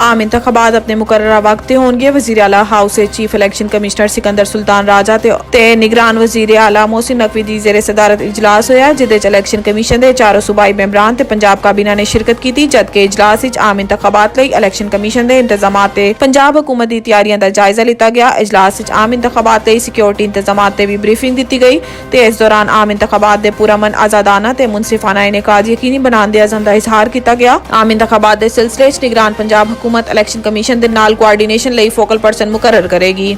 आम इंतखाबात अपने मुकर्ररा वक्त ते होंगे। वज़ीर आला हाउस से chief election commissioner Sikandar Sultan Raja ते निगरान वज़ीर आला मोहसिन नकवी दी ज़ेरे सदारत इजलास होया, जिहदे च इलेक्शन कमीशन दे चारों सूबाई मैंबरान ते पंजाब काबीना ने शिरकत की। जबकि इजलास विच आम इंतखाबात लई इलेक्शन कमीशन दे इंतजामात ते पंजाब हुकूमत दी तैयारियां दा जायजा लिता गया। इजलास विच आम इंतखाबात लई सिक्योरिटी इंतजामात ते भी ब्रीफिंग दी गई ते इस दौरान आम इंतखाबात दे पुरअमन, आजादाना ते मुनसिफाना इनेकाद यकीनी बनाने दे अज़म दा इजहार किया गया। आम इंतखाबात दे सिलसिले च निगरान पंजाब हुकूमत इलेक्शन कमीशन दे नाल कोआर्डीनेशन लई फोकल पर्सन मुकर्रर करेगी।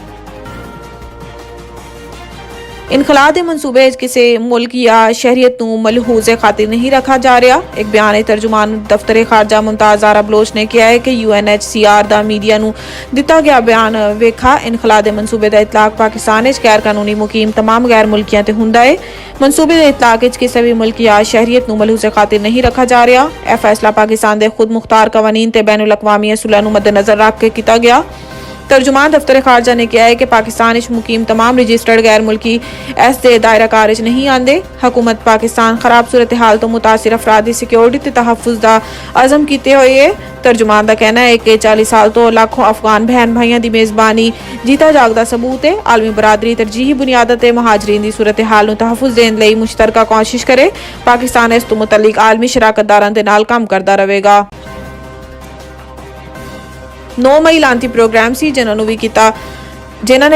इनखला के मनसूबे किसी मुल्क या शहरीत को मलहूजे खातिर नहीं रखा जा रहा। एक बयान तर्जुमान दफ्तर खारजा मुमताज ज़ारा बलोच ने किया है कि UNHCR का मीडिया को दिता गया बयान वेखा इनखला के मनसूबे का इतलाक पाकिस्तान गैर कानूनी मुकीम तमाम गैर मुल्कियों से होंदा है। मनसूबे के इतलाक किसी भी मुल्क या शहरीत को मलहूजे खातिर नहीं रखा जा रहा। यह फैसला पाकिस्तान के खुद मुख्तार कवानीन ते बैनुल अक़वामी असूलों को मद्देनज़र रख के किया गया। तर्जुमान दफ्तर खारजा ने कहा है कि पाकिस्तान मुकीम तमाम रजिस्टर्ड गैर मुल्की इस दे दायरा कार नहीं आते। हुकूमत पाकिस्तान खराब सूरत हाल तो मुतासिर अफराद की सिक्योरिटी ते तहफ़्फ़ुज़ का अज़म किए हुए है। तर्जुमान का कहना है कि 40 साल तो लाखों अफगान बहन भाइयों की मेज़बानी जीता जागदा सबूत है। आलमी बरादरी तरजीही बुनियाद ते महाजरीन की सूरत हाल को तहफ़्फ़ुज़ देने लई मुश्तरका कोशिश करे। पाकिस्तान इस तो मुतल्लिक आलमी शराकतदारां दे नाल काम करता रहेगा। 9 मई लांती प्रोग्राम सी जिन्होंने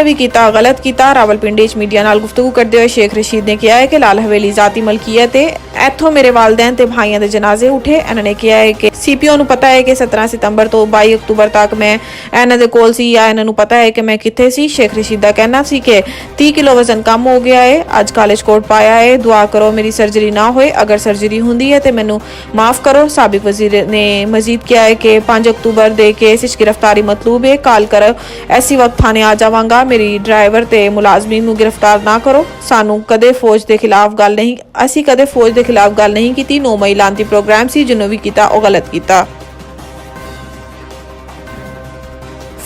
भी किया गलत किया। रावलपिंडी मीडिया नाल गुफ्तगू करते हुए शेख रशीद ने कहा है कि लाल हवेली जाती मलकीयत है, इत्थों मेरे वालदैन ते भाइयों के जनाजे उठे। इन्होंने कहा है कि CPO को पता है कि 17 सितंबर तो 22 अक्तूबर तक मैं इन्हों के कोल सी या इन्हों पता है कि मैं कित्थे सी। शेख रशीद का कहना सी कि 30 किलो वजन कम हो गया है, अज कॉलेज कोट पाया है, दुआ करो मेरी सर्जरी ना होए, अगर सर्जरी होंदी है तो मैनू माफ़ करो। साबिक वजीर ने मजीद किया है कि 5 अक्तूबर के केस गिरफ्तारी मतलूब है, कॉल करो ऐसी वक्त थाने आ जावांगा, मेरी ड्राइवर ते मुलाजमीन को गिरफ्तार ना करो। सानू कदे फौज के खिलाफ गल नहीं, असी कदे फौज के खिलाफ गल नहीं की। 9 मई लांती प्रोग्राम सी जिन्होंने भी किया वो गलत किया।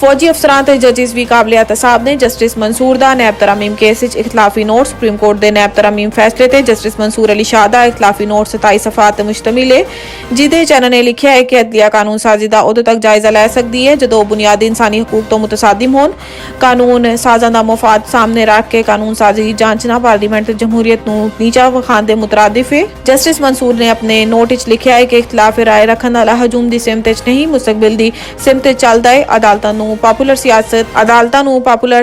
फौजी अफसरान ते जजिस भी काबिल एहतसाब ने। जस्टिस मंसूर दा नैब तरामीम केस इख्तलाफी नोट। सुप्रीम कोर्ट के नैब तरामीम फैसले ते जस्टिस मंसूर अली शाह दा इख्तलाफी नोट 27 सफात ते मुश्तमिल है, जिहदे च इन्होंने लिखा है कि अदलिया कानून साजी दा उदों तक जायजा लै सकती है जदों बुनियादी इंसानी हकूक तो मुतसादिम होन। कानून साजां दा मफाद सामने रख के कानून साजी जांचना पार्लीमेंट ते जमहूरीयत नूं नीचा विखाण दे मुतरादिफ है। जस्टिस मंसूर ने अपने नोट च लिखा है कि इख्तलाफ राय रखने वाला हजूम की सिमत च नहीं, मुस्तकबिल की सिमत चलता है। अदालतां पापूलर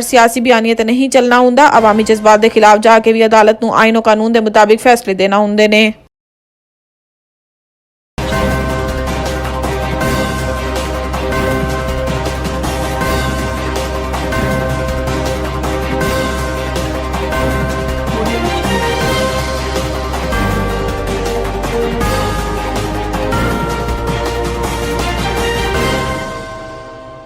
सियासी बयानियत नहीं चलना हुंदा। अवामी जज्बात के खिलाफ जाके भी अदालत नूं आईनो कानून के मुताबिक फैसले देना हुंदे ने।